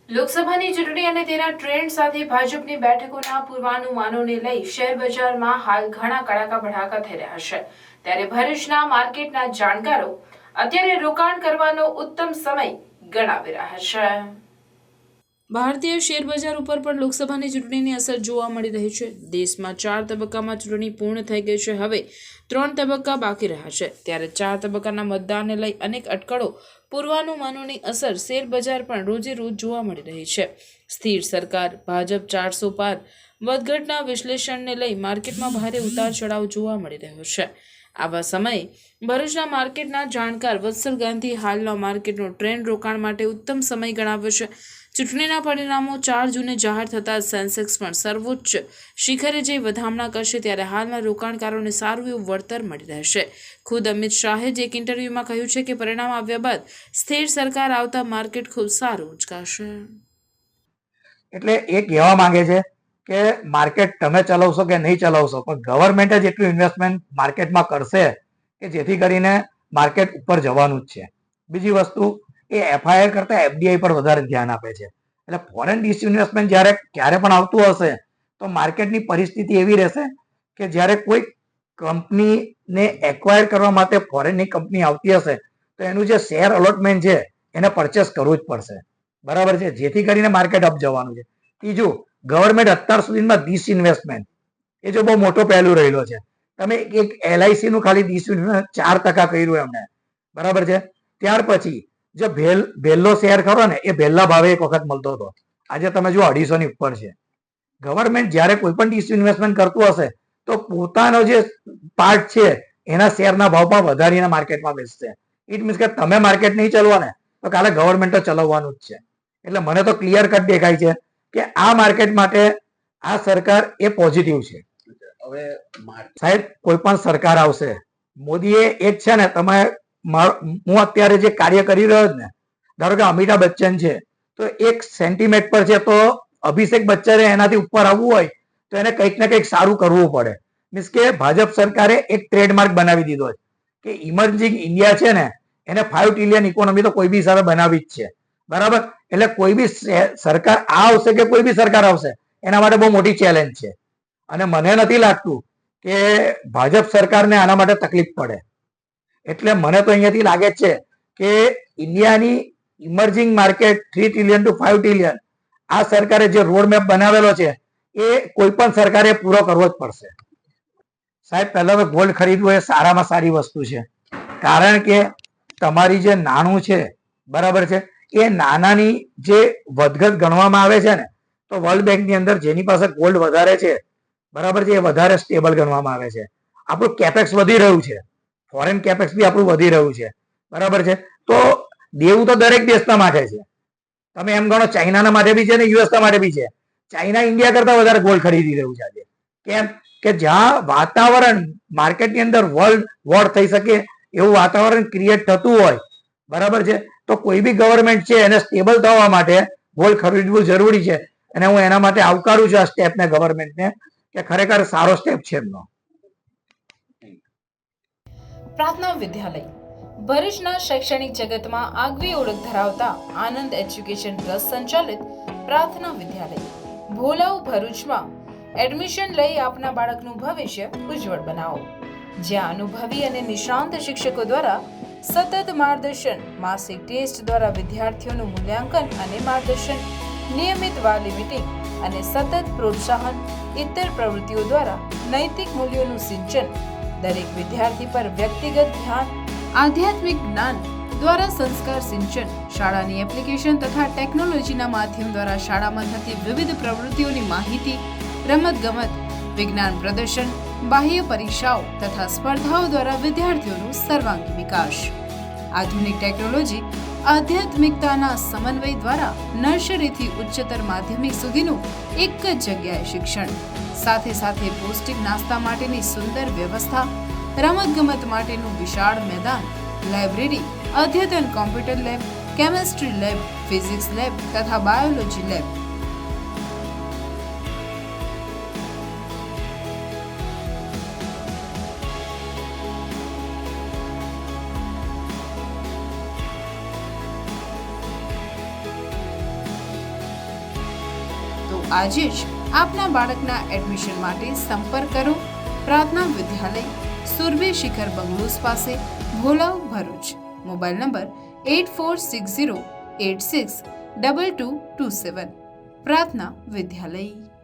લોકસભાની ચૂંટણી અને તેના ટ્રેન્ડ સાથે ભાજપની બેઠકોના પૂર્વાનુમાનોને લઈ શેર બજારમાં હાલ ઘણા કડાકા ભડાકા થઈ રહ્યા છે। ત્યારે ભરૂચના માર્કેટના જાણકારો અત્યારે રોકાણ કરવાનો ઉત્તમ સમય ગણાવી રહ્યા છે। ભારતીય શેર બજાર ઉપર પણ લોકસભાની ચૂંટણીની અસર જોવા મળી રહી છે। દેશમાં 4 તબક્કામાં ચૂંટણી પૂર્ણ થઈ ગઈ છે। હવે 3 તબક્કા બાકી રહ્યા છે। ત્યારે 4 તબક્કાના મતદાનને લઈ અનેક અટકળો પૂર્વાનુમાનોની અસર શેર બજાર પણ રોજે રોજ જોવા મળી રહી છે। સ્થિર સરકાર, ભાજપ 400 પાર વધઘટના વિશ્લેષણને લઈ માર્કેટમાં ભારે ઉતાર ચઢાવ જોવા મળી રહ્યો છે। આવા સમયે ભરૂચના માર્કેટના જાણકાર વત્સલ ગાંધી હાલનો માર્કેટનો ટ્રેન્ડ રોકાણ માટે ઉત્તમ સમય ગણાવ્યો છે। ચૂંટણીના પરિણામો 4 જૂને જાહેર થતાં સેન્સેક્સ પણ સર્વોચ્ચ શિખરે જઈ વધામણા કરશે। ત્યારે હાલના રોકાણકારોને સારું એવું વળતર મળી રહેશે। ખુદ અમિત શાહે જ એક ઇન્ટરવ્યુમાં કહ્યું છે કે પરિણામ આવ્યા બાદ સ્થિર સરકાર આવતા માર્કેટ ખૂબ સારું ઉચકાશે। એટલે એ કહેવા માંગે છે કે માર્કેટ તમે ચલાવશો કે નહીં ચલાવશો, પણ ગવર્મેન્ટ જ એટલું ઇન્વેસ્ટમેન્ટ માર્કેટમાં કરશે કે જેથી કરીને માર્કેટ ઉપર જવાનું જ છે। બીજી વસ્તુ, એ એફઆઈઆર કરતા એફડીઆઈ પર વધારે ધ્યાન આપે છે। એટલે ફોરેન ડિસઇન્વેસ્ટમેન્ટ જ્યારે ક્યારે પણ આવતું હશે તો માર્કેટની પરિસ્થિતિ એવી રહેશે કે જ્યારે કોઈ કંપનીને એક્વાયર કરવા માટે ફોરેનની કંપની આવતી હશે તો એનું જે શેર અલોટમેન્ટ છે એને પરચેસ કરવું જ પડશે, બરાબર છે, જેથી કરીને માર્કેટ અપ જવાનું છે। ત્રીજું, ગવર્મેન્ટ અત્યાર સુધીમાં ડિસઇન્વેસ્ટમેન્ટ એ જો બહુ મોટો પહેલું રહેલો છે। તમે એક એલઆઈસી નું ખાલી ડિસઇન્વેસ્ટમેન્ટ 4% કર્યું એમને, બરાબર છે। ત્યાર પછી જો ભેલ્લો શેર ખરો ને એ ભેલ્લા ભાવે એક વખત મળતો હતો, આજે તમે જો 250 ની ઉપર છે। ગવર્મેન્ટ જ્યારે કોઈ પણ ડિસઇન્વેસ્ટમેન્ટ કરતું હશે તો પોતાનો જે પાર્ટ છે એના શેરના ભાવ પણ વધારીને માર્કેટમાં બેસશે। ઇટ મીન્સ કે તમે માર્કેટ નહીં ચલાવો ને તો કાલે ગવર્મેન્ટ તો ચલાવવાનું જ છે। એટલે મને તો ક્લિયર કટ દેખાય છે કે આ માર્કેટ માટે આ સરકાર એ પોઝિટિવ છે। હવે સાહેબ, કોઈ પણ સરકાર આવશે, મોદીએ એક છે ને, તમે હું અત્યારે જે કાર્ય કરી રહ્યો ને, ધારો કે અમિતાભ બચ્ચન છે તો એક સેન્ટિમેન્ટ પર છે, તો અભિષેક બચ્ચને એનાથી ઉપર આવવું હોય તો એને કંઈક ને કંઈક સારું કરવું પડે। મીન્સ કે ભાજપ સરકારે એક ટ્રેડમાર્ક બનાવી દીધો છે કે ઇમર્જિંગ ઇન્ડિયા છે ને એને 5 ટ્રિલિયન ઇકોનોમી તો કોઈ બી હિસાબે બનાવી જ છે, બરાબર। એટલે કોઈ બી સરકાર આવશે કે કોઈ બી સરકાર આવશે એના માટે બહુ મોટી ચેલેન્જ છે અને મને નથી લાગતું કે ભાજપ સરકારને આના માટે તકલીફ પડે। એટલે મને તો અહીંયાથી લાગે છે કે ઇન્ડિયાની emerging market 3 trillion to 5 trillion આ સરકારે જે રોડ મેપ બનાવેલો છે એ કોઈ પણ સરકારે પૂરો કરવો જ પડશે। સાહેબ, પહેલા તો ગોલ્ડ ખરીદવું એ સારામાં સારી વસ્તુ છે, કારણ કે તમારી જે નાણું છે, બરાબર છે, એ નાનાની જે વધઘટ ગણવામાં આવે છે ને તો વર્લ્ડ બેંકની અંદર જેની પાસે ગોલ્ડ વધારે છે, બરાબર છે, એ વધારે સ્ટેબલ ગણવામાં આવે છે। આપણું કેપેક્સ વધી રહ્યું છે, ફોરેન કેપેક્સ બી આપણું વધી રહ્યું છે, બરાબર છે। તો દેવું તો દરેક દેશના માટે છે। તમે એમ ગણો ચાઇનાના માટે બી છે ને યુએસના માટે બી છે। ચાઇના ઇન્ડિયા કરતા વધારે ગોલ્ડ ખરીદી રહ્યું છે આજે। કેમ કે જ્યાં વાતાવરણ માર્કેટની અંદર વર્લ્ડ વોર થઈ શકે એવું વાતાવરણ ક્રિએટ થતું હોય, બરાબર છે, તો કોઈ બી ગવર્મેન્ટ છે એને સ્ટેબલ થવા માટે ગોલ્ડ ખરીદવું જરૂરી છે અને હું એના માટે આવકારું છું આ સ્ટેપને, ગવર્મેન્ટને, કે ખરેખર સારો સ્ટેપ છે એમનો। પ્રાર્થના વિદ્યાલય ભરૂચના શૈક્ષણિક જગતમાં આગવી ઓળખ ધરાવતા આનંદ એજ્યુકેશન ટ્રસ્ટ સંચાલિત પ્રાર્થના વિદ્યાલય ભોલાવ ભરૂચમાં એડમિશન લઈ આપના બાળકનું ભવિષ્ય ઉજ્જવળ બનાવો। જ્યાં અનુભવી અને નિષ્ણાંત શિક્ષકો દ્વારા સતત માર્ગદર્શન, માસિક ટેસ્ટ દ્વારા વિદ્યાર્થીઓનું મૂલ્યાંકન અને માર્ગદર્શન, નિયમિત વાલી મીટિંગ અને સતત પ્રોત્સાહન, ઇતર પ્રવૃત્તિઓ દ્વારા નૈતિક મૂલ્યોનું સિંચન, દરેક વિદ્યાર્થી પર વ્યક્તિગત ધ્યાન, આધ્યાત્મિક જ્ઞાન દ્વારા સંસ્કાર સિંચન, શાળાની એપ્લિકેશન તથા ટેકનોલોજીના માધ્યમ દ્વારા શાળામાં થતી વિવિધ પ્રવૃત્તિઓની માહિતી, રમતગમત, વિજ્ઞાન પ્રદર્શન, બાહ્ય પરીક્ષાઓ તથા સ્પર્ધાઓ દ્વારા વિદ્યાર્થીઓનું સર્વાંગી વિકાસ, આધુનિક ટેકનોલોજી, આધ્યાત્મિકતાના સમન્વય દ્વારા નર્સરીથી ઉચ્ચતર માધ્યમિક સુધીનું એક જ જગ્યાએ શિક્ષણ, સાથે સાથે પૌષ્ટિક નાસ્તા માટેની સુંદર વ્યવસ્થા, રમતગમત માટેનું વિશાળ મેદાન, લાઇબ્રેરી, અદ્યતન computer lab, chemistry lab, physics lab તથા બાયોલોજી લેબ, આજે જ આપના બાળકના એડમિશન માટે સંપર્ક કરો પ્રાર્થના વિદ્યાલય, સુરભી શિખર બંગલોઝ પાસે, ભોલાવ, ભરૂચ. Mobile number 8460862227. પ્રાર્થના વિદ્યાલય.